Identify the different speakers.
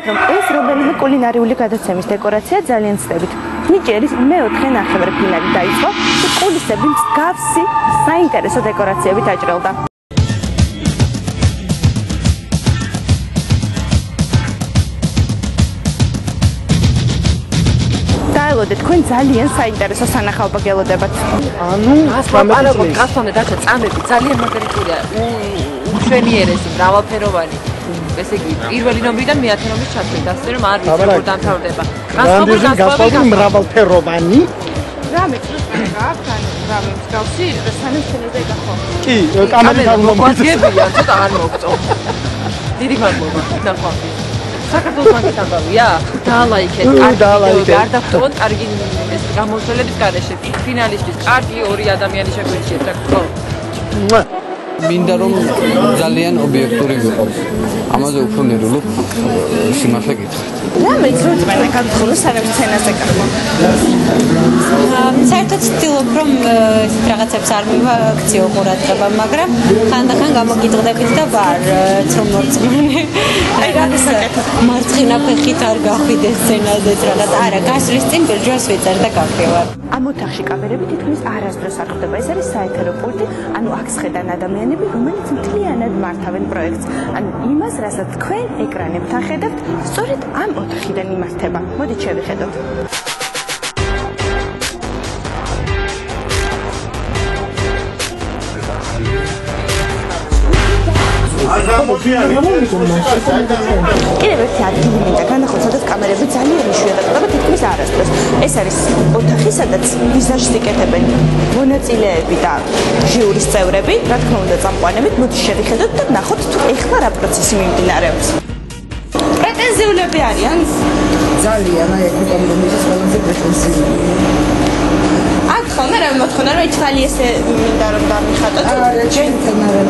Speaker 1: გითხრათ, რომ ეს რომელიმე კულინარიული გადაცემის დეკორაცია ძალიან ცდებით. ნიჭერის მეოთხე ნახევარფინალი დაიწყო და კულისები მსგავსი საინტერესო დეკორაციებით აჭრილდა. დაელოდეთ, თქვენ ძალიან საინტერესო სანახაობა გელოდებათ.
Speaker 2: გასვამდე დაჩა წამები ძალიან მაგარიტულია. უშვენიერესი, მრავალფეროვანი. ესე იგი, პირველი ნომრიდან მეათე ნომრის ჩათვლით, ასე რომ არ ვიცი როგორ დამთავრდება.
Speaker 3: გასვლა მრავალფეროვანი.
Speaker 1: რამე გააქვთ, რამე მსგავსი და სანაცვლოდ ეკახო.
Speaker 3: კი, კამერით არ
Speaker 2: მოგვაგებია, ცოტა არ მოგწო. დიდი მადლობა, ნახვამდი. საქართველოს ბანკის ამბავია? დაალაიქეთ, კარგი, გარდახვდოთ, კარგი ეს გამოსვლების გარეშე. ფინალისტის კარგი ორი ადამიანი შეგვიძლიათ, რა თქმა უნდა.
Speaker 4: მინდა რომ ძალიან ობიექტური ვიყოს. ამაზე უფრო ნერვული სიმართლე გითხრათ.
Speaker 1: რამე ძროწმენა განხილო სანამ სცენაზე გაყო.
Speaker 5: საერთოდ ვცდილობ რომ რაღაცებს არ მივაქციო ყურადღება, მაგრამ ხანდახან გამოგიტყდებით და ვარ ცრომორწმუნე. აი განსაკუთრებით მარცხენა ფეხით არ გავიდე სცენაზე რაღაც. არა, გასვლის წინ ბიჭებს ვიწერ და გავხევარ.
Speaker 1: ამ ოთახში კამერები თითქმის არასდროს არ ხდება. ეს არის საეთერო პულტი, ანუ აქ შედან ადამიანები, რომელიც მთლიანად მართავენ პროექტს. ანუ იმას, რასაც თქვენ ეკრანებთან ხედავთ, სწორედ ამ ოთახიდან იმართება. მოდით შევხედოთ. კიდევ ერთი ადგილი მინდა განახოთ, სადაც კამერები ძალიან იშვიათად ხდება, თითქმის არასდროს. ეს არის ოთახი, სადაც ვიზაჟს იკეთებენ მონაწილეები და ჟიურის წევრები, რა თქმა უნდა, წამყვანებით. მოდით შევხედოთ და ნახოთ, თუ ეხლა რა პროცესი მიმდინარეობს. პრეტენზიულები არიან?
Speaker 6: ძალიან, აი ეს კომპრომისის ყველაზე პრეტენზიული.
Speaker 1: აქ ხოლმე რა მოთხოვნა, რომ ითვალი ესე მინდა რომ დამიხატოთ?
Speaker 6: არა, ჩემთან არა.